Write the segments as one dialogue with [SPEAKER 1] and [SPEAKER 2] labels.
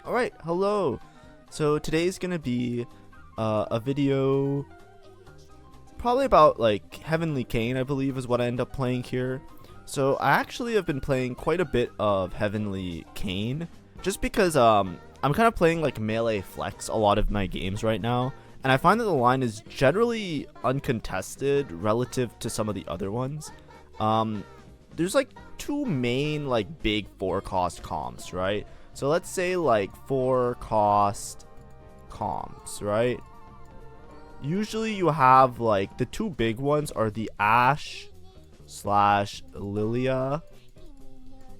[SPEAKER 1] Alright, hello. So today's gonna be a video probably about like Heavenly KAYN, I believe is what I end up playing here. So I actually have been playing quite a bit of Heavenly KAYN just because I'm kind of playing like melee flex a lot of my games right now, and I find that the line is generally uncontested relative to some of the other ones. There's like two main like big 4-cost comps, right? So let's say like 4-cost comps, right? Usually you have like the two big ones are the Ashe slash Lilia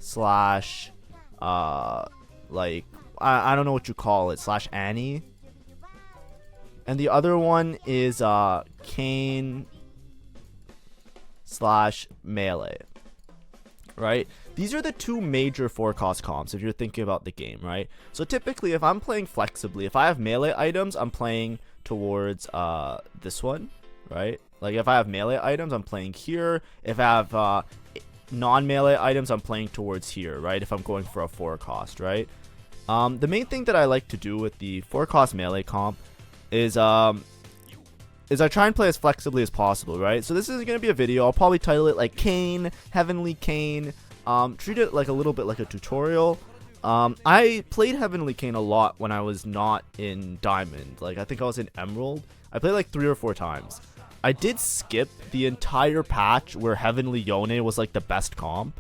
[SPEAKER 1] slash like I don't know what you call it, slash Annie. And the other one is KAYN slash melee. Right? These are the two major 4-cost comps if you're thinking about the game, right? So typically if I'm playing flexibly, if I have melee items, I'm playing towards this one, right? Like if I have melee items, I'm playing here. If I have non-melee items, I'm playing towards here, right? If I'm going for a 4-cost, right? The main thing that I like to do with the 4-cost melee comp is I try and play as flexibly as possible, right? So this is going to be a video. I'll probably title it like KAYN, Heavenly KAYN. Treat it like a little bit like a tutorial. I played Heavenly KAYN a lot when I was not in Diamond. Like I think I was in Emerald. I played like 3 or 4 times. I did skip the entire patch where Heavenly Yone was like the best comp,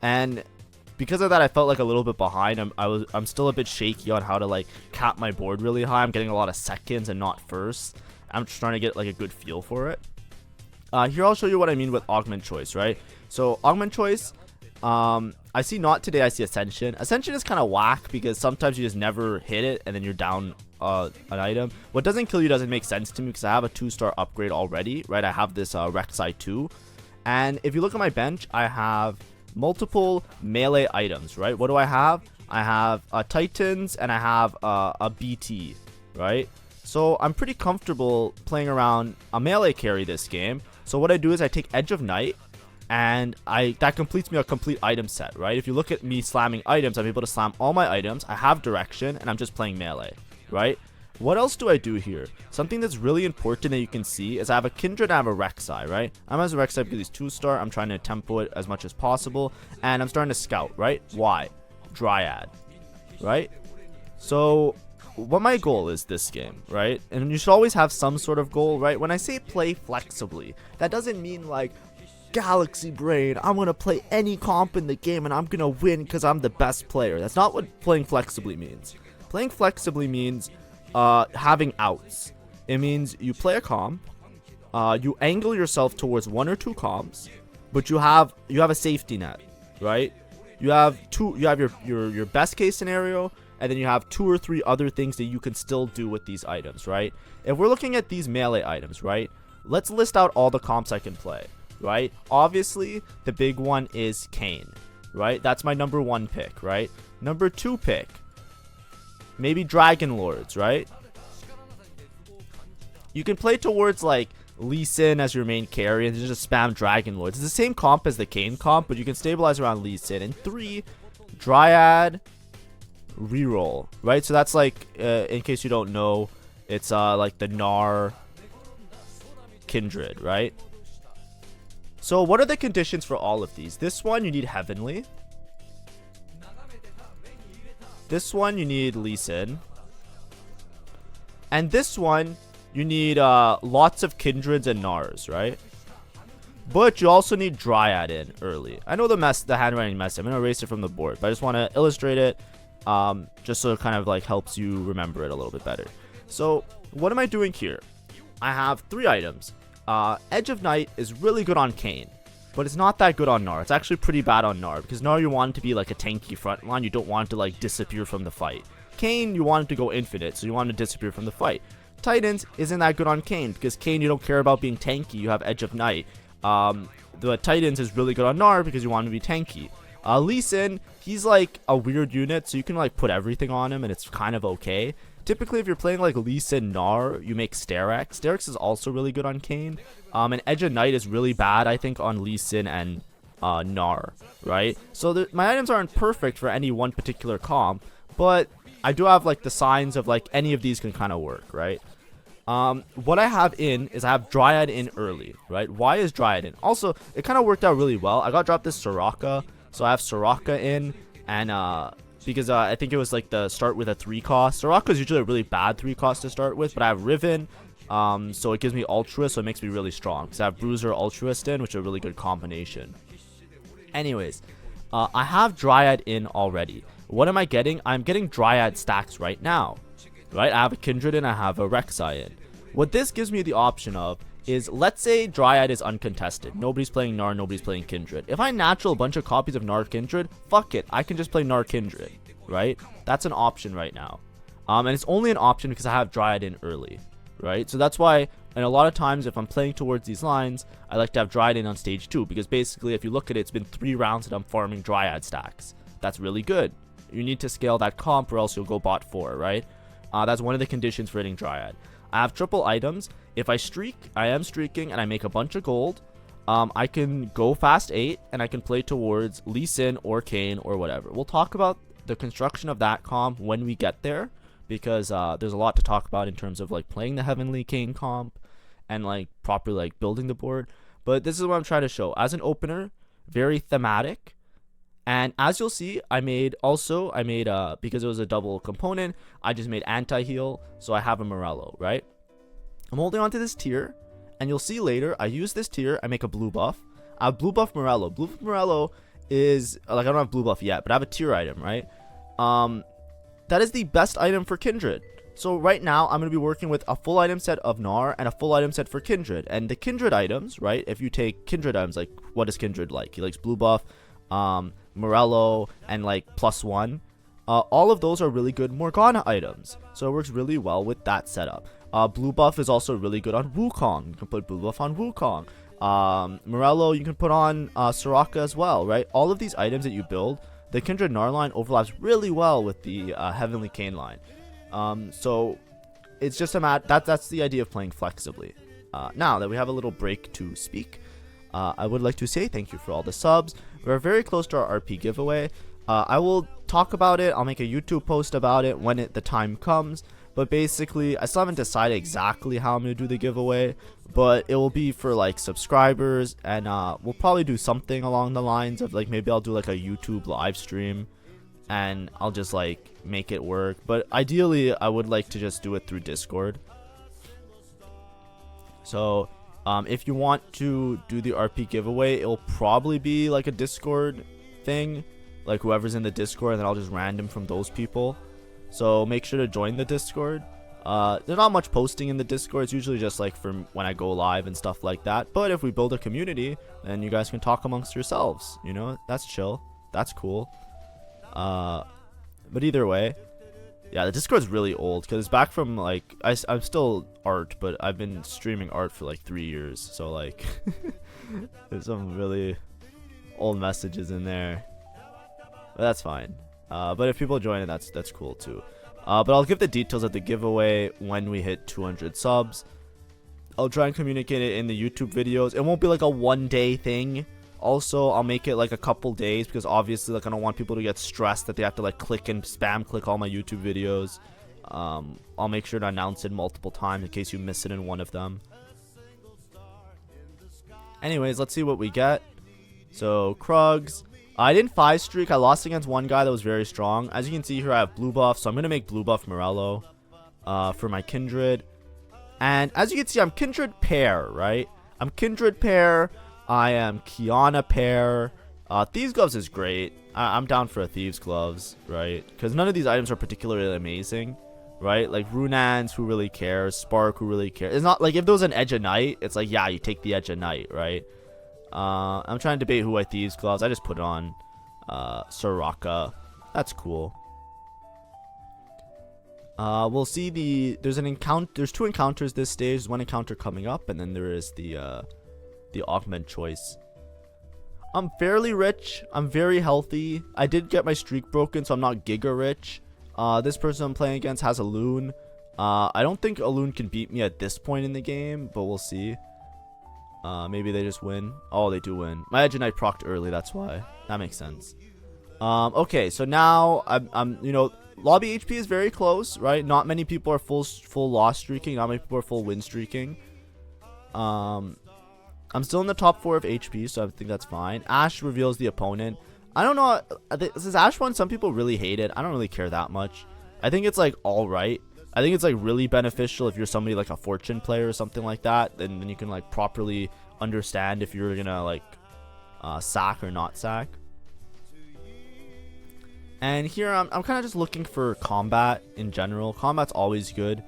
[SPEAKER 1] and because of that I felt like a little bit behind. I'm still a bit shaky on how to like cap my board really high. I'm getting a lot of seconds and not first. I'm just trying to get like a good feel for it. Here I'll show you what I mean with augment choice, right? So augment choice, I see not today, I see Ascension. Ascension is kind of whack because sometimes you just never hit it and then you're down an item. What doesn't kill you doesn't make sense to me because I have a 2-star upgrade already, right? I have this Rek'Sai 2. And if you look at my bench, I have multiple melee items, right? What do I have? I have Titans and I have a BT, right? So I'm pretty comfortable playing around a melee carry this game. So what I do is I take Edge of Night, and that completes me a complete item set, right? If you look at me slamming items, I'm able to slam all my items. I have direction, and I'm just playing melee, right? What else do I do here? Something that's really important that you can see is I have a Kindred and I have a Rek'Sai, right? I'm as a Rek'Sai because he's 2-star. I'm trying to tempo it as much as possible, and I'm starting to scout, right? Why? Dryad, right? So what my goal is this game, right? And you should always have some sort of goal, right? When I say play flexibly, that doesn't mean like Galaxy Brain, I'm gonna play any comp in the game and I'm gonna win because I'm the best player. That's not what playing flexibly means. Playing flexibly means having outs. It means you play a comp, you angle yourself towards 1 or 2 comps, but you have a safety net, right? You have your best case scenario, and then you have 2 or 3 other things that you can still do with these items, right? If we're looking at these melee items, right, let's list out all the comps I can play, right? Obviously, the big one is KAYN, right? That's my number 1 pick, right? Number 2 pick, maybe Dragon Lords, right? You can play towards like Lee Sin as your main carry and just spam Dragon Lords. It's the same comp as the KAYN comp, but you can stabilize around Lee Sin. And 3, Dryad reroll, right? So that's like in case you don't know, it's like the Gnar Kindred, right? So what are the conditions for all of these? This one you need Heavenly. This one you need Lee Sin. And this one you need lots of Kindreds and Gnars, right? But you also need Dryad in early. I know the handwriting mess. I'm gonna erase it from the board, but I just want to illustrate it just so it kind of like helps you remember it a little bit better. So what am I doing here? I have 3 items. Edge of Night is really good on KAYN, but it's not that good on Gnar. It's actually pretty bad on Gnar because Gnar you want it to be like a tanky front line. You don't want it to like disappear from the fight. KAYN you want it to go infinite, so you want it to disappear from the fight. Titans isn't that good on KAYN because KAYN you don't care about being tanky. You have Edge of Night. The Titans is really good on Gnar because you want him to be tanky. Lee Sin, he's like a weird unit, so you can like put everything on him and it's kind of okay. Typically, if you're playing like Lee Sin Gnar, you make Sterak's. Sterak's is also really good on KAYN. And Edge of Night is really bad, I think, on Lee Sin and Gnar, right? So my items aren't perfect for any one particular comp, but I do have like the signs of like any of these can kind of work, right? What I have in is I have Dryad in early, right? Why is Dryad in? Also, it kind of worked out really well. I got dropped this Soraka, so I have Soraka in, and because I think it was like the start with a 3 cost. Soraka is usually a really bad 3 cost to start with, but I have Riven, so it gives me Altruist, so it makes me really strong. Because I have Bruiser, Altruist in, which is a really good combination. Anyways, I have Dryad in already. What am I getting? I'm getting Dryad stacks right now. Right, I have a Kindred and I have a Rek'Sai in. What this gives me the option of is, let's say Dryad is uncontested. Nobody's playing Gnar, nobody's playing Kindred. If I natural a bunch of copies of Gnar Kindred, fuck it, I can just play Gnar Kindred, right? That's an option right now. And it's only an option because I have Dryad in early, right? So that's why, and a lot of times if I'm playing towards these lines, I like to have Dryad in on stage 2, because basically if you look at it, it's been 3 rounds that I'm farming Dryad stacks. That's really good. You need to scale that comp or else you'll go bot 4, right? That's one of the conditions for hitting Dryad. I have triple items. If I streak, I am streaking, and I make a bunch of gold, I can go fast 8, and I can play towards Lee Sin or KAYN or whatever. We'll talk about the construction of that comp when we get there, because there's a lot to talk about in terms of like playing the Heavenly KAYN comp and like properly like building the board. But this is what I'm trying to show. As an opener, very thematic. And as you'll see, I made, because it was a double component, I just made anti-heal, so I have a Morello, right? I'm holding on to this tier, and you'll see later, I use this tier, I make a blue buff. I have blue buff Morello. Blue buff Morello is, like, I don't have blue buff yet, but I have a tier item, right? That is the best item for Kindred. So right now, I'm going to be working with a full item set of Gnar and a full item set for Kindred. And the Kindred items, right, if you take Kindred items, like, what is Kindred like? He likes blue buff, Morello, and like +1. All of those are really good Morgana items, so it works really well with that setup. Blue buff is also really good on Wukong. You can put blue buff on Wukong. Morello you can put on Soraka as well, right? All of these items that you build, the Kindred Gnar line overlaps really well with the Heavenly KAYN line. So it's just that's the idea of playing flexibly. Now that we have a little break to speak, I would like to say thank you for all the subs. We're very close to our RP giveaway. I will talk about it. I'll make a YouTube post about it when the time comes. But basically, I still haven't decided exactly how I'm going to do the giveaway. But it will be for like subscribers. And we'll probably do something along the lines of like, maybe I'll do like a YouTube live stream. And I'll just like make it work. But ideally, I would like to just do it through Discord. So if you want to do the RP giveaway, it'll probably be like a Discord thing, like whoever's in the Discord, and then I'll just random from those people. So make sure to join the Discord. There's not much posting in the Discord. It's usually just like from when I go live and stuff like that. But if we build a community, then you guys can talk amongst yourselves. You know, that's chill. That's cool. But either way, yeah, the Discord's really old because it's back from like I'm still art, but I've been streaming art for like 3 years. So like, there's some really old messages in there, but that's fine. But if people join it, that's cool too. But I'll give the details of the giveaway when we hit 200 subs. I'll try and communicate it in the YouTube videos. It won't be like a one-day thing. Also, I'll make it like a couple days because obviously like I don't want people to get stressed that they have to like click and spam click all my YouTube videos. I'll make sure to announce it multiple times in case you miss it in one of them. Anyways, let's see what we get. So, Krugs. I didn't 5 streak. I lost against one guy that was very strong. As you can see here, I have blue buff. So I'm going to make blue buff Morello for my Kindred. And as you can see, I'm Kindred pair, right? I'm Kindred pair. I am Kiana pair. Thieves Gloves is great. I'm down for a Thieves Gloves, right? Because none of these items are particularly amazing, right? Like Runans, who really cares? Spark, who really cares? It's not like if there was an Edge of Night, it's like, yeah, you take the Edge of Night, right? I'm trying to debate who I Thieves Gloves. I just put it on Soraka. That's cool. We'll see there's an encounter. There's 2 encounters this stage. There's one encounter coming up, and then there is the augment choice. I'm fairly rich. I'm very healthy. I did get my streak broken, so I'm not giga rich. This person I'm playing against has a loon. I don't think a loon can beat me at this point in the game, but we'll see. Maybe they just win. Oh, they do win. My Edge of Night procced early, that's why. That makes sense. Okay, so now I'm you know, Lobby HP is very close, right? Not many people are full loss streaking. Not many people are full win streaking. I'm still in the top 4 of HP, so I think that's fine. Ashe reveals the opponent. I don't know. This is Ashe one. Some people really hate it. I don't really care that much. I think it's like all right. I think it's like really beneficial if you're somebody like a fortune player or something like that. Then you can like properly understand if you're gonna like sack or not sack. And here I'm kind of just looking for combat in general. Combat's always good.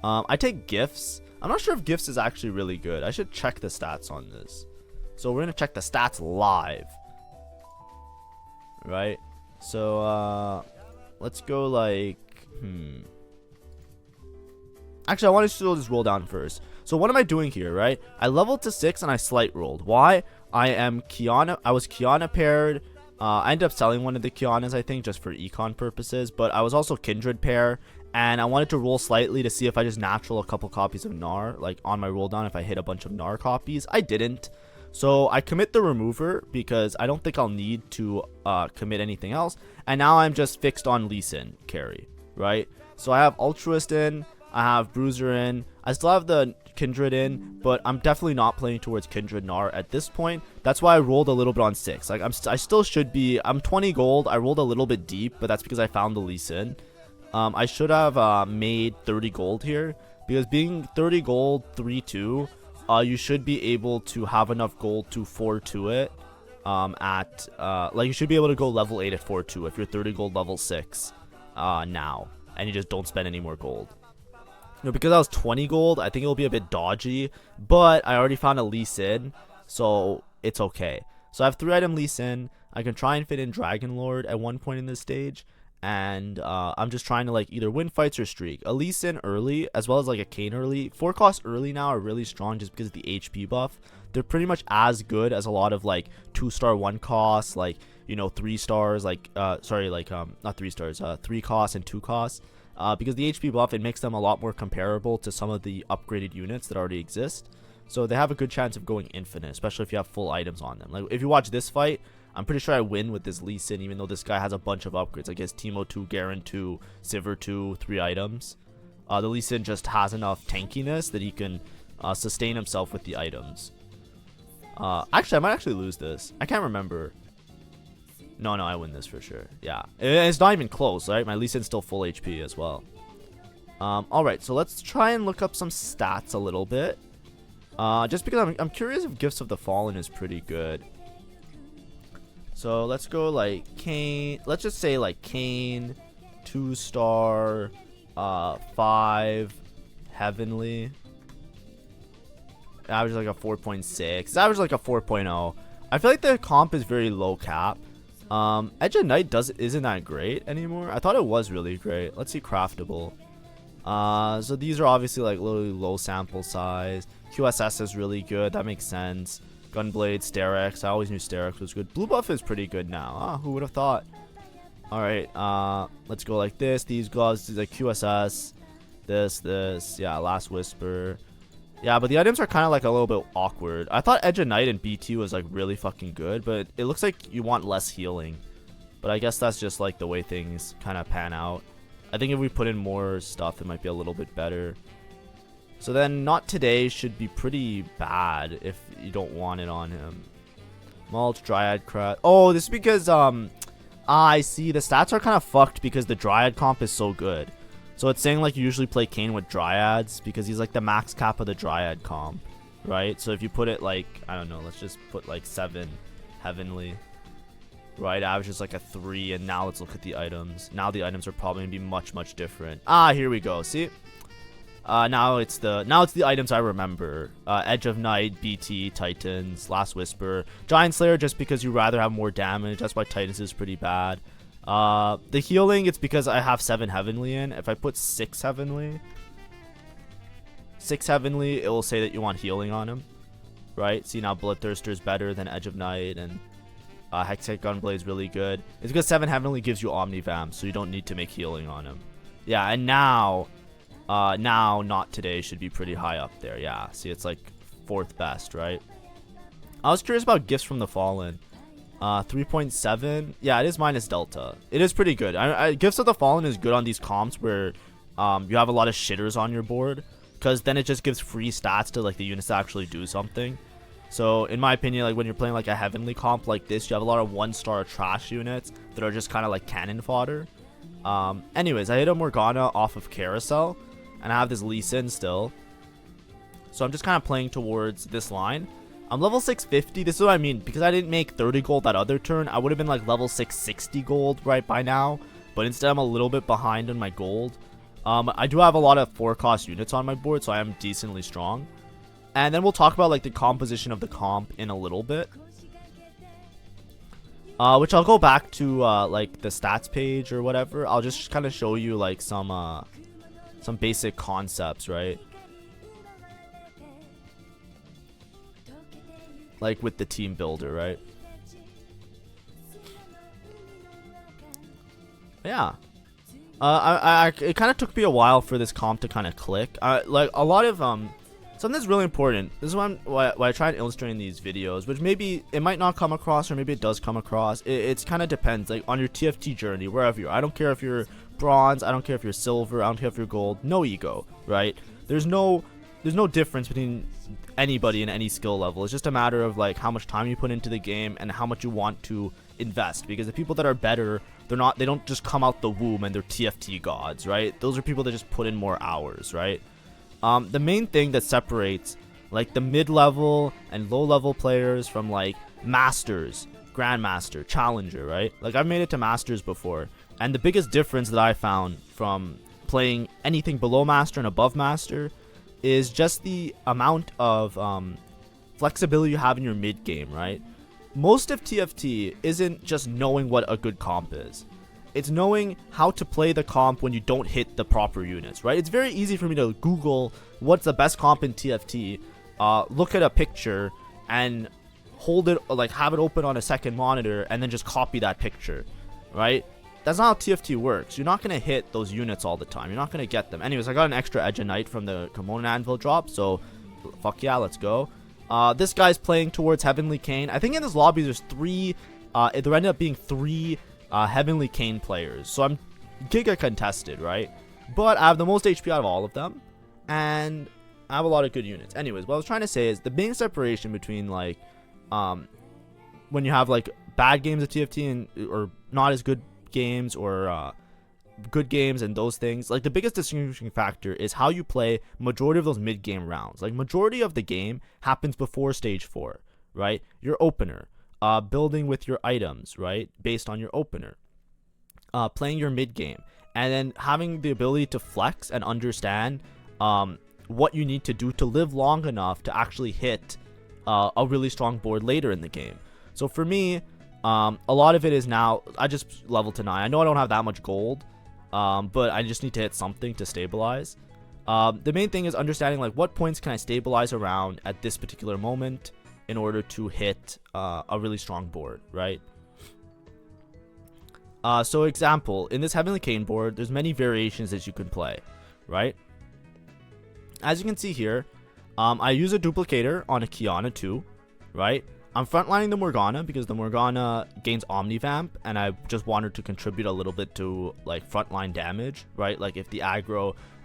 [SPEAKER 1] I take gifts. I'm not sure if gifts is actually really good. I should check the stats on this. So we're gonna check the stats live. Right? So let's go like actually I want to still just roll down first. So what am I doing here, right? I leveled to 6 and I slight rolled. Why? I was Kiana paired. I ended up selling one of the Kianas, I think, just for econ purposes, but I was also Kindred pair, and I wanted to roll slightly to see if I just natural a couple copies of Gnar, like on my roll down if I hit a bunch of Gnar copies. I didn't. So I commit the remover because I don't think I'll need to commit anything else. And now I'm just fixed on Lee Sin carry, right? So I have Altruist in, I have Bruiser in, I still have the Kindred in, but I'm definitely not playing towards Kindred Gnar at this point. That's why I rolled a little bit on 6. Like I still should be. I'm 20 gold. I rolled a little bit deep, but that's because I found the Lee Sin. I should have made 30 gold here because being 30 gold 3-2, you should be able to have enough gold to 4-2 it. Like you should be able to go level 8 at 4-2 if you're 30 gold level 6 now, and you just don't spend any more gold. You know, because I was 20 gold, I think it'll be a bit dodgy, but I already found a Lee Sin, so it's okay. So I have 3-item Lee Sin. I can try and fit in Dragon Lord at one point in this stage, and I'm just trying to like either win fights or streak. A Lee Sin early, as well as like a KAYN early. 4 costs early now are really strong just because of the HP buff. They're pretty much as good as a lot of like 2-star 1 costs, like, you know, 3 stars, like not 3 stars, 3 costs and 2 costs. Because the HP buff, it makes them a lot more comparable to some of the upgraded units that already exist. So they have a good chance of going infinite, especially if you have full items on them. Like if you watch this fight, I'm pretty sure I win with this Lee Sin, even though this guy has a bunch of upgrades. Like his Teemo 2, Garen 2, Sivir 2, 3 items. The Lee Sin just has enough tankiness that he can sustain himself with the items. Actually, I might actually lose this. I can't remember. No, I win this for sure. Yeah, it's not even close, right? My Lee Sin's still full HP as well. Alright, so let's try and look up some stats a little bit. Just because I'm curious if Gifts of the Fallen is pretty good. So let's go like KAYN. Let's just say like KAYN, 2-star, 5, Heavenly. Average like a 4.6. It's average like a 4.0. I feel like the comp is very low cap. Edge of Night isn't that great anymore. I thought it was really great. Let's see craftable. So these are obviously like literally low sample size. QSS is really good. That makes sense. Gunblade, Sterex. I always knew Sterex was good. Blue buff is pretty good now. Who would have thought? Alright, let's go like this. These gloves, like QSS. This. Yeah, Last Whisper. Yeah, but the items are kind of like a little bit awkward. I thought Edge of Night and BT was like really fucking good, but it looks like you want less healing. But I guess that's just like the way things kind of pan out. I think if we put in more stuff, it might be a little bit better. So then Not Today should be pretty bad if you don't want it on him. Mulch, Dryad, Crest. Oh, this is because, I see. The stats are kind of fucked because the Dryad comp is so good. So it's saying like you usually play KAYN with Dryads because he's like the max cap of the Dryad comp, right? So if you put it like, I don't know, let's just put like 7 Heavenly, right? Average is like a 3, and now let's look at the items. Now the items are probably gonna be much different. Here we go. See? Now it's the items I remember. Edge of Night, BT, Titans, Last Whisper, Giant Slayer just because you rather have more damage. That's why Titans is pretty bad. The healing, it's because I have 7 Heavenly in. If I put 6 Heavenly, it will say that you want healing on him, right? See, now Bloodthirster is better than Edge of Night, and Hextech Gunblade is really good. It's because 7 Heavenly gives you Omnivamp, so you don't need to make healing on him. Yeah, and now Not Today should be pretty high up there. Yeah, see, it's like 4th best, right? I was curious about Gifts from the Fallen. 3.7. Yeah, it is minus delta. It is pretty good. Gifts of the Fallen is good on these comps where you have a lot of shitters on your board, because then it just gives free stats to like the units that actually do something. So in my opinion, like when you're playing like a heavenly comp like this, you have a lot of 1-star trash units that are just kind of like cannon fodder. Anyways, I hit a Morgana off of Carousel, and I have this Lee Sin still. So I'm just kind of playing towards this line. I'm level 650. This is what I mean. Because I didn't make 30 gold that other turn, I would have been like level 660 gold right by now. But instead, I'm a little bit behind on my gold. I do have a lot of 4-cost units on my board, so I am decently strong. And then we'll talk about like the composition of the comp in a little bit. Which I'll go back to like the stats page or whatever. I'll just kind of show you like some basic concepts, right? Like with the team builder, right? Yeah. It kind of took me a while for this comp to kind of click. Like a lot of something that's really important. This is why I try and illustrate in these videos, which maybe it might not come across or maybe it does come across. It's kind of depends, like on your TFT journey, wherever you are. I don't care if you're bronze, I don't care if you're silver, I don't care if you're gold. No ego, right? There's no difference between anybody in any skill level. It's just a matter of like how much time you put into the game and how much you want to invest, because the people that are better, they don't just come out the womb and they're TFT gods, right? Those are people that just put in more hours, right? The main thing that separates like the mid-level and low-level players from like masters, grandmaster, challenger, right? Like I've made it to masters before, and the biggest difference that I found from playing anything below master and above master is just the amount of flexibility you have in your mid game, right? Most of TFT isn't just knowing what a good comp is. It's knowing how to play the comp when you don't hit the proper units, right? It's very easy for me to Google what's the best comp in TFT, look at a picture, and hold it, like have it open on a second monitor, and then just copy that picture, right? That's not how TFT works. You're not going to hit those units all the time. You're not going to get them. Anyways, I got an extra Edge of Night from the Kimono Anvil drop, so fuck yeah, let's go. This guy's playing towards Heavenly KAYN. I think in this lobby there's there ended up being 3 Heavenly KAYN players, so I'm giga contested, right? But I have the most HP out of all of them, and I have a lot of good units. Anyways, what I was trying to say is the main separation between like when you have like bad games of TFT and or not as good games or good games and those things, like the biggest distinguishing factor is how you play majority of those mid-game rounds. Like majority of the game happens before stage 4, right? Your opener, building with your items, right, based on your opener, playing your mid-game, and then having the ability to flex and understand what you need to do to live long enough to actually hit a really strong board later in the game. So for me, a lot of it is now I just level to 9. I know I don't have that much gold, but I just need to hit something to stabilize. The main thing is understanding like what points can I stabilize around at this particular moment in order to hit a really strong board, right? So example, in this Heavenly KAYN board, there's many variations that you can play, right? As you can see here, I use a duplicator on a Kiana too, right? I'm frontlining the Morgana because the Morgana gains Omnivamp, and I just wanted to contribute a little bit to like frontline damage, right? Like if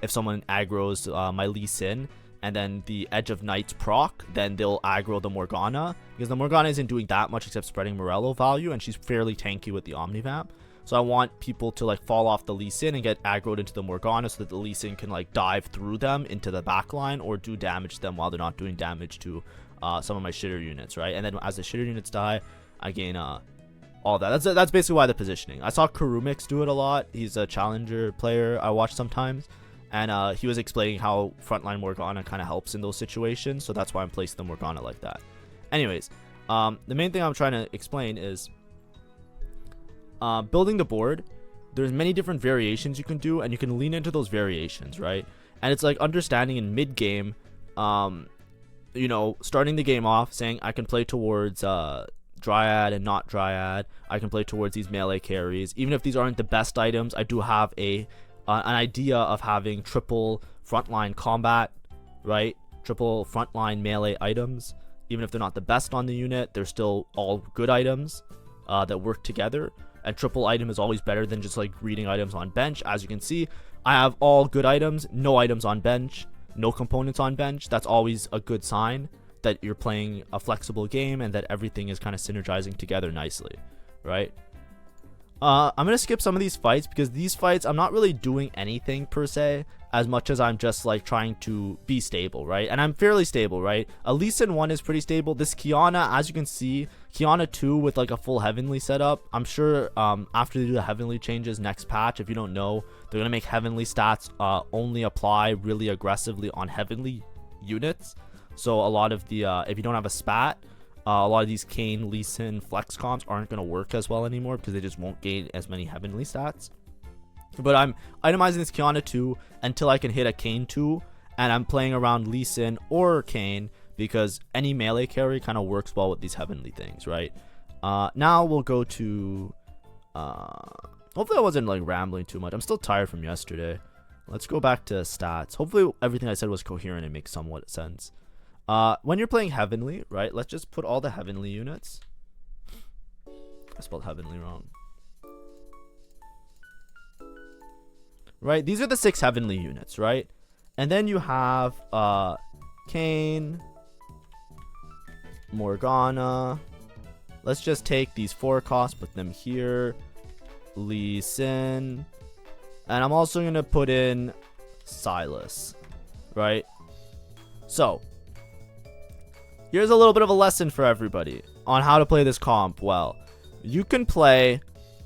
[SPEAKER 1] someone aggroes my Lee Sin and then the Edge of Night's proc, then they'll aggro the Morgana, because the Morgana isn't doing that much except spreading Morello value, and she's fairly tanky with the Omnivamp. So I want people to like fall off the Lee Sin and get aggroed into the Morgana so that the Lee Sin can like dive through them into the backline or do damage to them while they're not doing damage to some of my shitter units, right? And then as the shitter units die, I gain all that. That's basically why the positioning. I saw Kurumix do it a lot. He's a challenger player I watch sometimes, and he was explaining how frontline Morgana kind of helps in those situations, so that's why I'm placing the Morgana like that. Anyways, the main thing I'm trying to explain is building the board. There's many different variations you can do, and you can lean into those variations, right? And it's like understanding in mid-game, you know, starting the game off saying I can play towards Dryad and not Dryad. I can play towards these melee carries. Even if these aren't the best items, I do have an idea of having triple frontline combat, right? Triple frontline melee items. Even if they're not the best on the unit, they're still all good items, that work together. And triple item is always better than just like reading items on bench. As you can see, I have all good items, no items on bench, no components on bench. That's always a good sign that you're playing a flexible game and that everything is kind of synergizing together nicely, right? I'm going to skip some of these fights because these fights, I'm not really doing anything per se as much as I'm just like trying to be stable, right? And I'm fairly stable, right? A Lee Sin 1 is pretty stable. This Qiyana, as you can see, Qiyana 2 with like a full Heavenly setup. I'm sure after they do the Heavenly changes next patch, if you don't know, they're going to make Heavenly stats only apply really aggressively on Heavenly units. So a lot of the, if you don't have a spat, a lot of these KAYN, Lee Sin, flex comps aren't going to work as well anymore because they just won't gain as many Heavenly stats. But I'm itemizing this Qiyana 2 until I can hit a KAYN 2, and I'm playing around Lee Sin or KAYN because any melee carry kind of works well with these Heavenly things, right? Now we'll go to... hopefully I wasn't like rambling too much. I'm still tired from yesterday. Let's go back to stats. Hopefully everything I said was coherent and makes somewhat sense. When you're playing Heavenly, right, let's just put all the Heavenly units. I spelled Heavenly wrong. Right, these are the 6 Heavenly units, right? And then you have KAYN, Morgana. Let's just take these 4 costs, put them here. Lee Sin. And I'm also going to put in Silas, right? So, here's a little bit of a lesson for everybody on how to play this comp well. You can play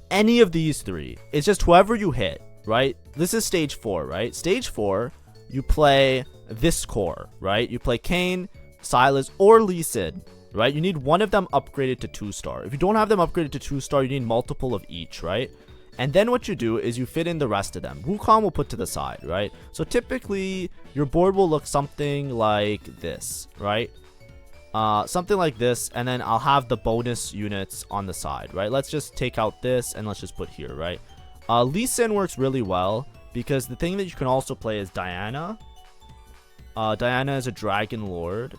[SPEAKER 1] any of these 3. It's just whoever you hit, right? This is stage 4, right? Stage 4, you play this core, right? You play KAYN, Silas, or Lee Sin, right? You need one of them upgraded to 2-star. If you don't have them upgraded to 2-star, you need multiple of each, right? And then what you do is you fit in the rest of them. Wukong will put to the side, right? So typically, your board will look something like this, right? Something like this, and then I'll have the bonus units on the side, right? Let's just take out this, and let's just put here, right? Lee Sin works really well, because the thing that you can also play is Diana. Diana is a Dragon Lord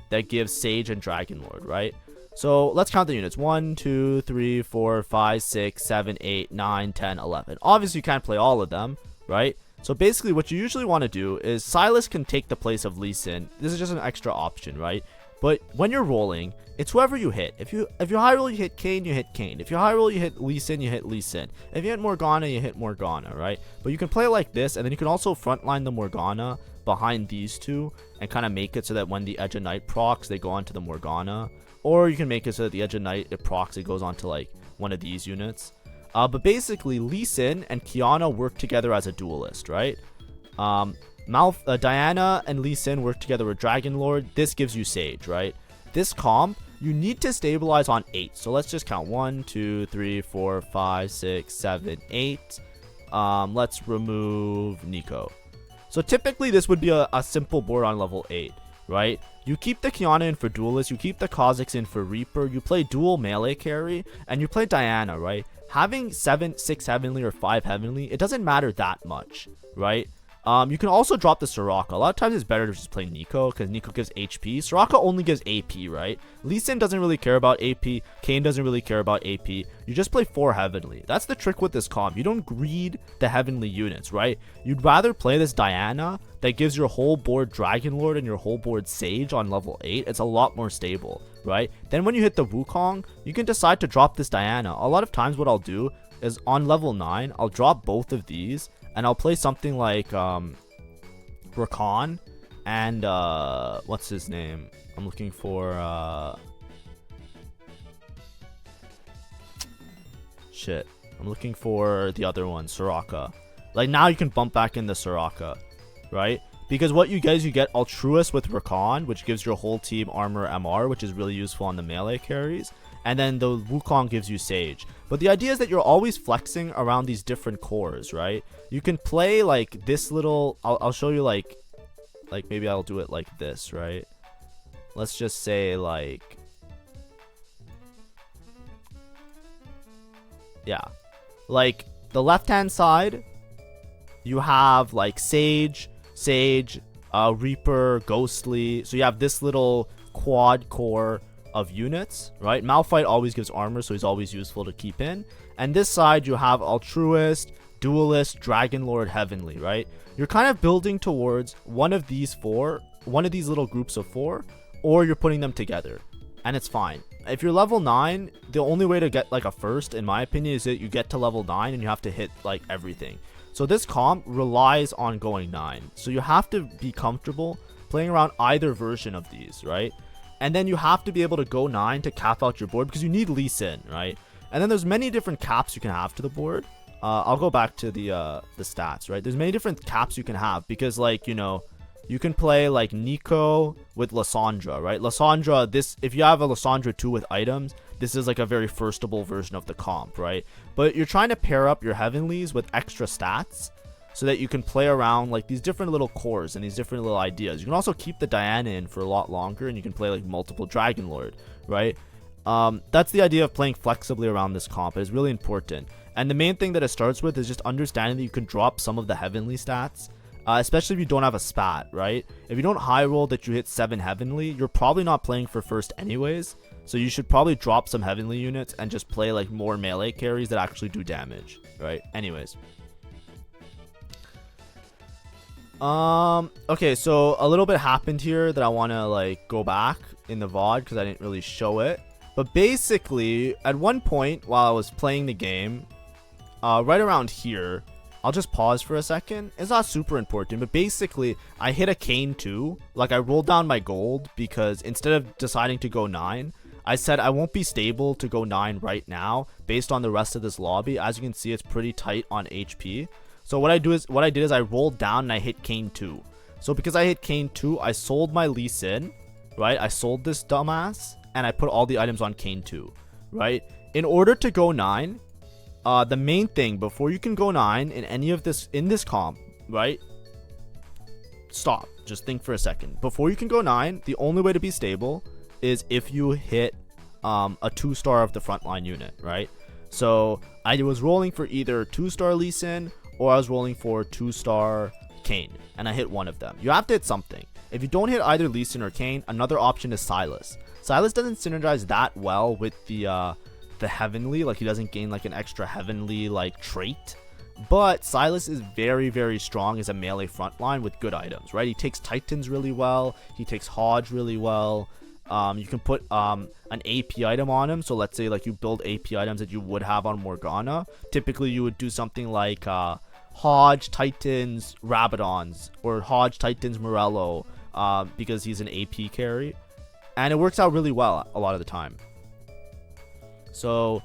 [SPEAKER 1] that gives Sage and Dragon Lord, right? So let's count the units. 1, 2, 3, 4, 5, 6, 7, 8, 9, 10, 11. Obviously, you can't play all of them, right? So basically, what you usually want to do is Silas can take the place of Lee Sin. This is just an extra option, right? But when you're rolling, it's whoever you hit. If you high roll, you hit KAYN, you hit KAYN. If you high roll, you hit Lee Sin, you hit Lee Sin. If you hit Morgana, you hit Morgana, right? But you can play like this, and then you can also frontline the Morgana behind these 2 and kind of make it so that when the Edge of Night procs, they go onto the Morgana. Or you can make it so that the Edge of Night, it procs, it goes onto like one of these units. But basically, Lee Sin and Qiyana work together as a duelist, right? Diana and Lee Sin work together with Dragon Lord. This gives you Sage, right? This comp, you need to stabilize on 8. So let's just count 1, 2, 3, 4, 5, 6, 7, 8. Let's remove Nico. So typically this would be a simple board on level 8, right? You keep the Qiyana in for Duelist, you keep the Kha'Zix in for Reaper, you play dual melee carry, and you play Diana, right? Having 6 Heavenly or 5 Heavenly, it doesn't matter that much, right? You can also drop the Soraka. A lot of times it's better to just play Nico because Nico gives HP. Soraka only gives AP, right? Lee Sin doesn't really care about AP. KAYN doesn't really care about AP. You just play 4 Heavenly. That's the trick with this comp. You don't greed the Heavenly units, right? You'd rather play this Diana that gives your whole board Dragon Lord and your whole board Sage on level 8. It's a lot more stable, right? Then when you hit the Wukong, you can decide to drop this Diana. A lot of times what I'll do is on level 9, I'll drop both of these. And I'll play something like Rakan and what's his name? I'm looking for shit. I'm looking for the other one, Soraka. Like now you can bump back in the Soraka, right? Because what you get Altruist with Rakan, which gives your whole team armor MR, which is really useful on the melee carries. And then the Wukong gives you Sage. But the idea is that you're always flexing around these different cores, right? You can play like this little... I'll show you like maybe I'll do it like this, right? Let's just say like... Yeah. Like the left-hand side, you have like Sage, Reaper, Ghostly. So you have this little quad core of units, right? Malphite always gives armor, so he's always useful to keep in. And this side, you have Altruist, Duelist, Dragon Lord, Heavenly, right? You're kind of building towards one of these little groups of 4, or you're putting them together, and it's fine. If you're level 9, the only way to get like a first, in my opinion, is that you get to level 9 and you have to hit like everything. So this comp relies on going 9, so you have to be comfortable playing around either version of these, right? And then you have to be able to go 9 to cap out your board, because you need Lee Sin, right? And then there's many different caps you can have to the board. I'll go back to the stats, right? There's many different caps you can have, because like, you know, you can play like Nico with Lysandra, right? Lysandra, if you have a Lysandra 2 with items, this is like a very firstable version of the comp, right? But you're trying to pair up your Heavenlies with extra stats so that you can play around like these different little cores and these different little ideas. You can also keep the Diana in for a lot longer, and you can play like multiple Dragon Lord, right? That's the idea of playing flexibly around this comp. It's really important. And the main thing that it starts with is just understanding that you can drop some of the Heavenly stats, especially if you don't have a spat, right? If you don't high roll that you hit 7 Heavenly, you're probably not playing for first anyways. So you should probably drop some Heavenly units and just play like more melee carries that actually do damage, right? Anyways. Okay, so a little bit happened here that I want to like go back in the VOD because I didn't really show it. But basically, at one point while I was playing the game, right around here, I'll just pause for a second. It's not super important, but basically, I hit a KAYN 2. Like, I rolled down my gold because instead of deciding to go 9, I said I won't be stable to go 9 right now based on the rest of this lobby. As you can see, it's pretty tight on HP. So what I did is I rolled down and I hit KAYN 2. So because I hit KAYN 2, I sold my Lee Sin, right? I sold this dumbass, and I put all the items on KAYN 2, right? In order to go 9, the main thing before you can go 9 in any of this in this comp, right? Stop. Just think for a second. Before you can go 9, the only way to be stable is if you hit a 2-star of the frontline unit, right? So I was rolling for either 2-star Lee Sin or I was rolling for 2-star KAYN, and I hit one of them. You have to hit something. If you don't hit either Lee Sin or KAYN, another option is Sylas. Sylas doesn't synergize that well with the Heavenly, like he doesn't gain like an extra Heavenly like trait, but Sylas is very, very strong as a melee frontline with good items, right? He takes Titans really well, he takes Hodge really well. You can put an AP item on him, so let's say like you build AP items that you would have on Morgana. Typically you would do something like Hodge Titans Rabadons or Hodge Titans Morello, because he's an AP carry, and it works out really well a lot of the time. So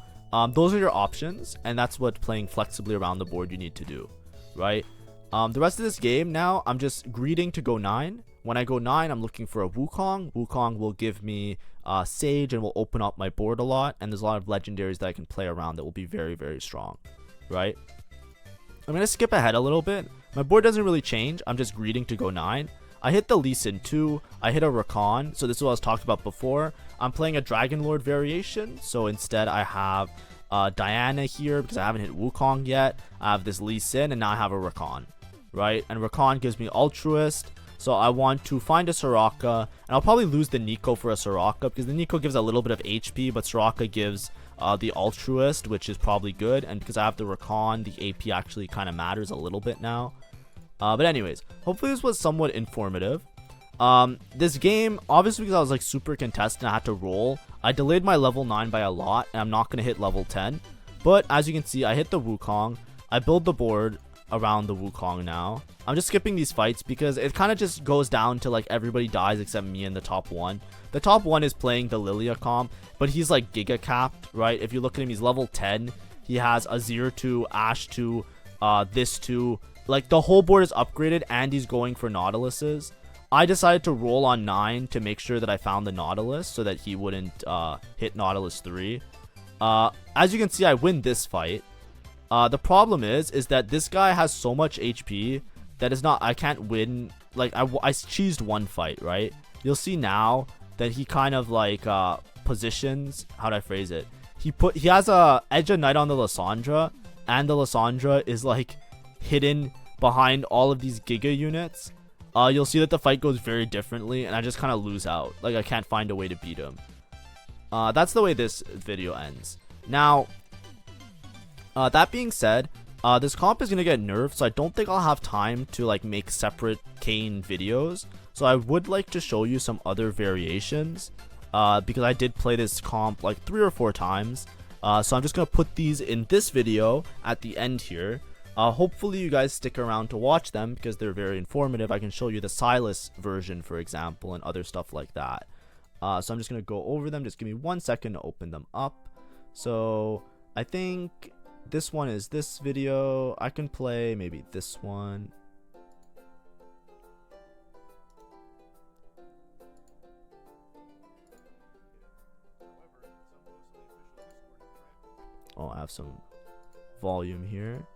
[SPEAKER 1] those are your options, and that's what playing flexibly around the board you need to do, right? The rest of this game now, I'm just greeting to go 9. When I go 9, I'm looking for a Wukong. Wukong will give me Sage and will open up my board a lot, and there's a lot of legendaries that I can play around that will be very, very strong, right? I'm going to skip ahead a little bit. My board doesn't really change. I'm just greeting to go 9. I hit the Lee Sin 2. I hit a Rakan. So this is what I was talking about before. I'm playing a Dragon Lord variation. So instead I have Diana here because I haven't hit Wukong yet. I have this Lee Sin, and now I have a Rakan, right? And Rakan gives me Altruist. So I want to find a Soraka, and I'll probably lose the Nico for a Soraka because the Nico gives a little bit of HP, but Soraka gives the Altruist, which is probably good. And because I have the Rakan, the AP actually kind of matters a little bit now. But anyways, hopefully this was somewhat informative. This game, obviously because I was like super contested and I had to roll, I delayed my level 9 by a lot, and I'm not going to hit level 10. But as you can see, I hit the Wukong. I build the board around the Wukong now. I'm just skipping these fights because it kind of just goes down to like everybody dies except me and the top 1. The top 1 is playing the Lilia comp, but he's like giga capped, right? If you look at him, he's level 10. He has Azir 2, Ashe 2, this 2. Like the whole board is upgraded, and he's going for Nautiluses. I decided to roll on 9 to make sure that I found the Nautilus so that he wouldn't hit Nautilus 3. As you can see, I win this fight. The problem is that this guy has so much HP that is not, I can't win. Like I cheesed one fight, right? You'll see now that he kind of like positions, how do I phrase it? He has a Edge of Night on the Lysandra, and the Lysandra is like hidden behind all of these Giga units. You'll see that the fight goes very differently, and I just kind of lose out. Like I can't find a way to beat him. That's the way this video ends. Now, that being said, this comp is gonna get nerfed, so I don't think I'll have time to like make separate KAYN videos. So I would like to show you some other variations, because I did play this comp like 3 or 4 times. So I'm just gonna put these in this video at the end here. Hopefully you guys stick around to watch them because they're very informative. I can show you the Silas version, for example, and other stuff like that. So I'm just gonna go over them. Just give me 1 second to open them up. So I think this one is this video. I can play maybe this one. Oh, I have some volume here.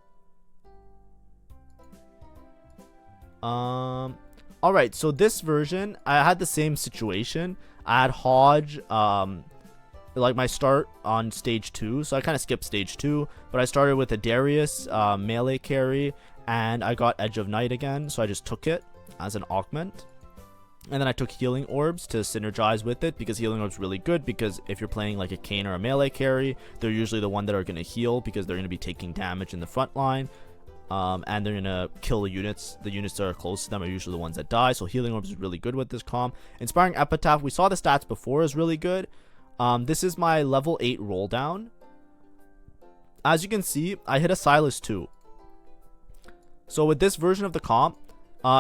[SPEAKER 1] Alright, so this version, I had the same situation. I had Hodge, like my start on stage 2, so I kind of skipped stage 2, but I started with a Darius melee carry, and I got Edge of Night again, so I just took it as an augment. And then I took healing orbs to synergize with it, because healing orbs really good, because if you're playing like a KAYN or a melee carry, they're usually the one that are going to heal, because they're going to be taking damage in the front line. And they're gonna kill the units. The units that are close to them are usually the ones that die, so healing orbs is really good with this comp. Inspiring Epitaph, we saw the stats before, is really good. This is my level 8 roll down. As you can see, I hit a Silas 2. So with this version of the comp,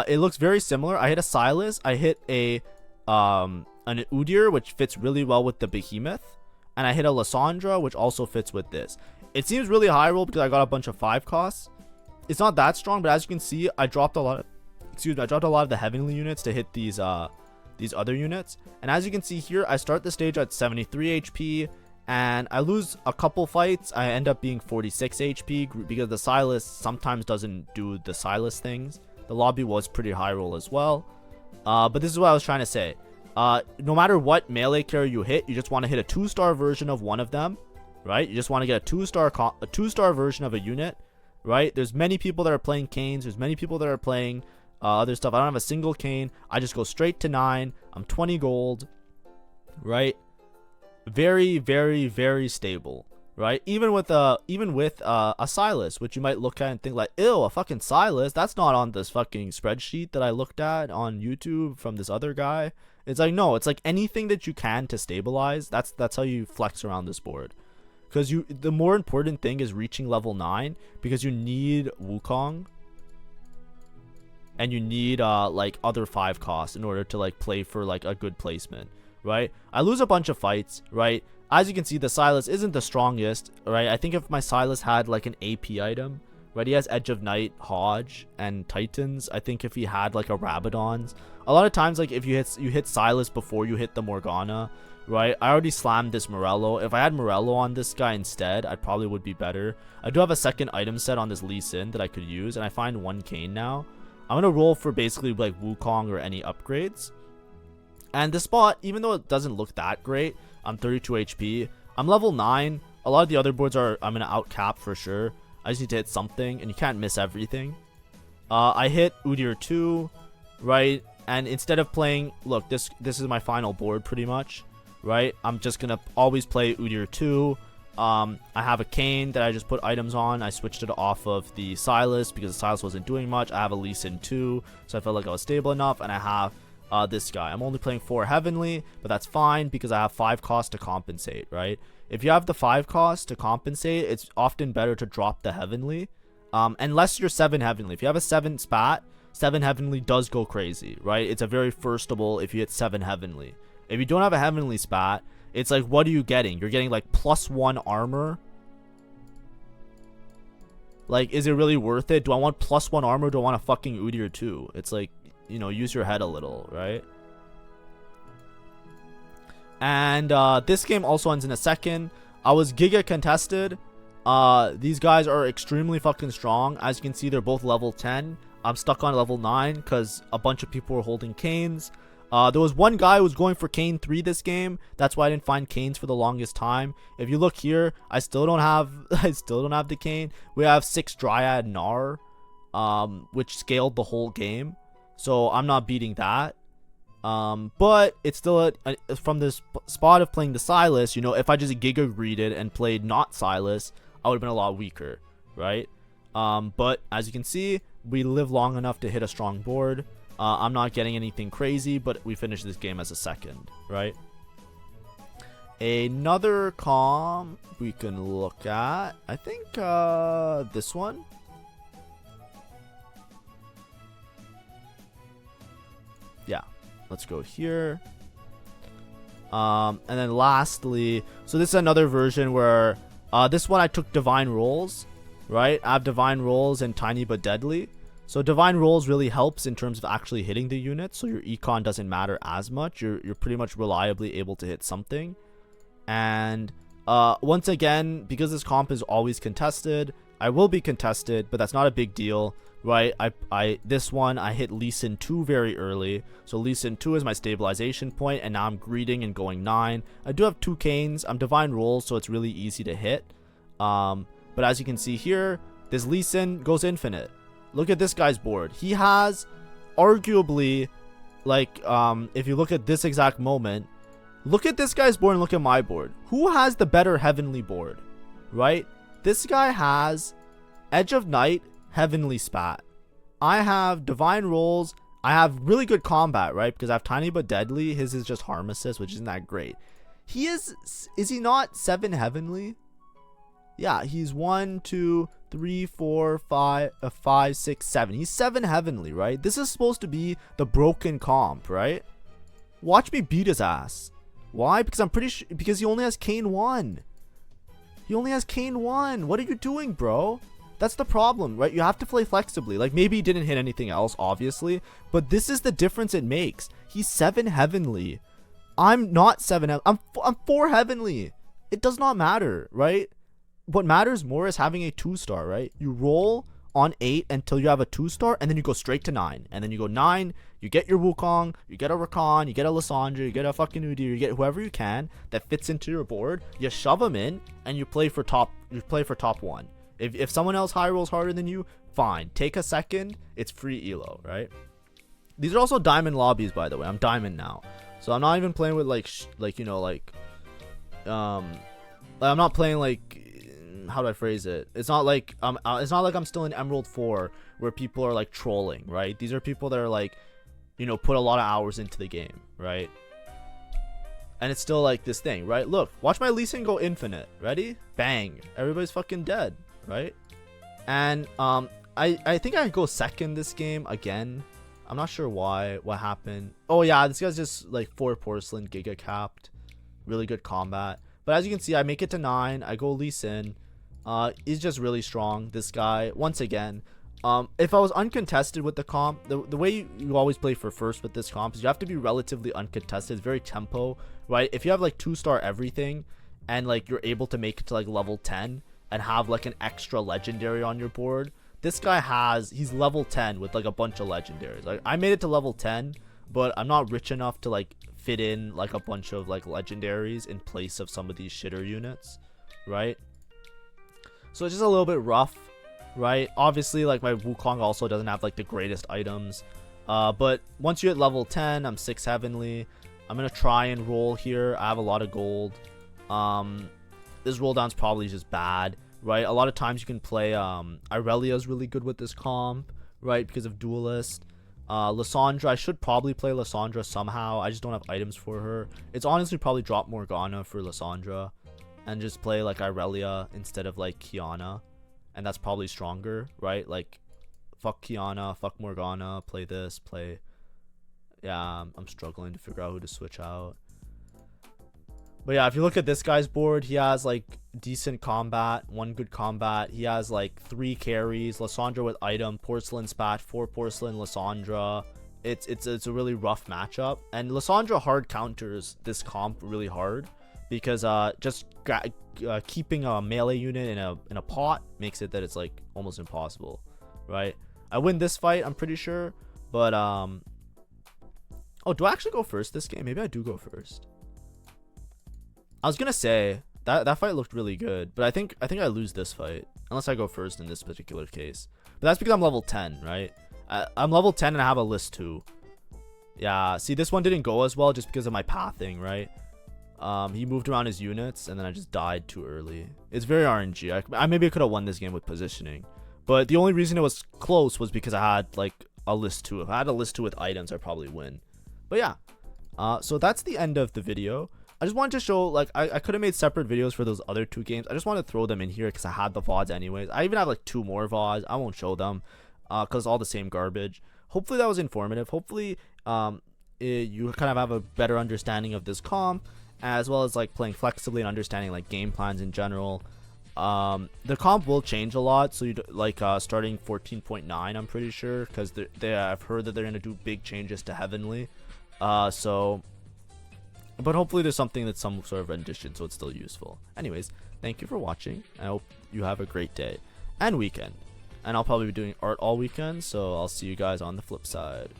[SPEAKER 1] it looks very similar. I hit a Silas, I hit a an Udyr, which fits really well with the Behemoth, and I hit a Lysandra, which also fits with this. It seems really high roll because I got a bunch of 5 costs. It's not that strong, but as you can see, I dropped a lot of the heavenly units to hit these other units. And as you can see here, I start the stage at 73 HP, and I lose a couple fights. I end up being 46 HP because the Silas sometimes doesn't do the Silas things. The lobby was pretty high roll as well. But this is what I was trying to say. No matter what melee carry you hit, you just want to hit a 2-star version of one of them, right? You just want to get a 2-star version of a unit. Right, there's many people that are playing KAYNs. There's many people that are playing other stuff. I don't have a single KAYN. I just go straight to 9. I'm 20 gold. Right, very, very, very stable. Right, even with a Silas, which you might look at and think like, ew, a fucking Silas. That's not on this fucking spreadsheet that I looked at on YouTube from this other guy. It's like, no, it's like anything that you can to stabilize. That's how you flex around this board. Because the more important thing is reaching level 9, because you need Wukong and you need like other 5 costs in order to like play for like a good placement, right? I lose a bunch of fights, right? As you can see, the Silas isn't the strongest, right? I think if my Silas had like an AP item, right? He has Edge of Night, Hodge, and Titans. I think if he had like a Rabadon's, a lot of times like if you hit Silas before you hit the Morgana, right? I already slammed this Morello. If I had Morello on this guy instead, I probably would be better. I do have a second item set on this Lee Sin that I could use, and I find 1 KAYN now. I'm going to roll for basically like Wukong or any upgrades. And this spot, even though it doesn't look that great, I'm 32 HP. I'm level 9. A lot of the other boards I'm going to outcap for sure. I just need to hit something, and you can't miss everything. I hit Udyr 2, right? And instead of playing, look, this is my final board pretty much. Right, I'm just gonna always play Udyr 2. I have a KAYN that I just put items on. I switched it off of the Silas because the Silas wasn't doing much. I have a Lee Sin 2, so I felt like I was stable enough, and I have this guy. I'm only playing 4 heavenly, but that's fine because I have 5 costs to compensate. Right, if you have the 5 costs to compensate, it's often better to drop the heavenly, unless you're 7 heavenly. If you have a 7 spat, 7 heavenly does go crazy. Right, it's a very firstable if you hit 7 heavenly. If you don't have a heavenly spat, it's like, what are you getting? You're getting like +1 armor. Like, is it really worth it? Do I want +1 armor? Do I want a fucking Udyr 2? It's like, you know, use your head a little, right? And this game also ends in a second. I was Giga contested. These guys are extremely fucking strong. As you can see, they're both level 10. I'm stuck on level 9 because a bunch of people were holding KAYNs. There was one guy who was going for KAYN 3 this game. That's why I didn't find KAYNs for the longest time. If you look here, I still don't have the KAYN. We have 6 Dryad Gnar, which scaled the whole game. So I'm not beating that. But it's still from this spot of playing the Silas, you know, if I just Giga greeted and played not Silas, I would have been a lot weaker, right? But as you can see, we live long enough to hit a strong board. I'm not getting anything crazy, but we finished this game as a second, right? Another comp we can look at, I think this one. Yeah, let's go here. And then lastly, so this is another version where this one I took Divine Rolls, right? I have Divine Rolls and Tiny but Deadly. So Divine Rolls really helps in terms of actually hitting the units, so your econ doesn't matter as much. You're pretty much reliably able to hit something. And once again, because this comp is always contested, I will be contested, but that's not a big deal, right? This one I hit Lee Sin 2 very early, so Lee Sin 2 is my stabilization point, and now I'm greeting and going 9. I do have 2 Kanes. I'm Divine Rolls, so it's really easy to hit. But as you can see here, this Lee Sin goes infinite. Look at this guy's board. He has arguably, like, if you look at this exact moment, look at this guy's board and look at my board. Who has the better heavenly board, right? This guy has Edge of Night, Heavenly Spat. I have Divine Rolls. I have really good combat, right? Because I have Tiny but Deadly. His is just Harm Assist, which isn't that great. He is he not 7 heavenly? Yeah, he's 1, 2, 3, 4, 5, 6, 7. He's 7 heavenly, right? This is supposed to be the broken comp, right? Watch me beat his ass. Why? Because I'm pretty sure, because he only has KAYN 1. He only has KAYN 1. What are you doing, bro? That's the problem, right? You have to play flexibly. Like, maybe he didn't hit anything else, obviously, but this is the difference it makes. He's 7 heavenly. I'm not 7. I'm 4 heavenly. It does not matter, right? What matters more is having a 2-star, right? You roll on 8 until you have a 2-star, and then you go straight to 9. And then you go 9, you get your Wukong, you get a Rakan, you get a Lissandra, you get a fucking Udyr, you get whoever you can that fits into your board, you shove them in, and you play for top 1. If someone else high rolls harder than you, fine. Take a second, it's free elo, right? These are also diamond lobbies, by the way. I'm diamond now. So I'm not even playing with I'm not playing like, how do I phrase it? It's not like I'm still in Emerald 4 where people are like trolling, right? These are people that are like, you know, put a lot of hours into the game, right? And it's still like this thing, right? Look, watch my Lee Sin go infinite. Ready? Bang. Everybody's fucking dead, right? And I think I go second this game again. I'm not sure what happened. Oh yeah, this guy's just like 4 porcelain giga capped. Really good combat. But as you can see, I make it to 9. I go Lee Sin. He's just really strong, this guy. Once again, if I was uncontested with the comp, the way you always play for first with this comp is you have to be relatively uncontested. It's very tempo, right? If you have like 2-star everything and like you're able to make it to like level 10 and have like an extra legendary on your board, this guy he's level 10 with like a bunch of legendaries. Like, I made it to level 10, but I'm not rich enough to like fit in like a bunch of like legendaries in place of some of these shitter units, right? So it's just a little bit rough, right? Obviously, like, my Wukong also doesn't have like the greatest items, but once you hit level 10, I'm 6 heavenly. I'm gonna try and roll here. I have a lot of gold. This roll down's probably just bad, right? A lot of times you can play Irelia is really good with this comp, right? Because of Duelist. Lissandra, I should probably play Lissandra somehow. I just don't have items for her. It's honestly probably drop Morgana for Lissandra and just play like Irelia instead of like Kiana, and that's probably stronger, right? Like, fuck Kiana, fuck Morgana, play this, yeah, I'm struggling to figure out who to switch out. But yeah, if you look at this guy's board, he has like decent combat, 1 good combat. He has like 3 carries, Lissandra with item, Porcelain Spat, 4 Porcelain Lissandra. It's a really rough matchup, and Lissandra hard counters this comp really hard because just keeping a melee unit in a pot makes it that it's like almost impossible, right? I win this fight, I'm pretty sure, but oh, do I actually go first this game? Maybe I do go first. I was gonna say that fight looked really good, but I think I lose this fight unless I go first in this particular case. But that's because I'm level 10, right? I'm level 10 and I have a list 2. Yeah, see, this one didn't go as well just because of my pathing, right? He moved around his units, and then I just died too early. It's very RNG. I maybe could have won this game with positioning. But the only reason it was close was because I had, like, a list 2. If I had a list 2 with items, I'd probably win. But yeah, so that's the end of the video. I just wanted to show, like, I could have made separate videos for those other 2 games. I just want to throw them in here because I had the VODs anyways. I even have, like, 2 more VODs. I won't show them because it's all the same garbage. Hopefully that was informative. Hopefully you kind of have a better understanding of this comp, as well as, like, playing flexibly and understanding, like, game plans in general. The comp will change a lot, so like starting 14.9, I'm pretty sure, because I've heard that they're gonna do big changes to Heavenly. So, but hopefully there's something that's some sort of rendition, so it's still useful. Anyways, thank you for watching. I hope you have a great day and weekend. And I'll probably be doing art all weekend, so I'll see you guys on the flip side.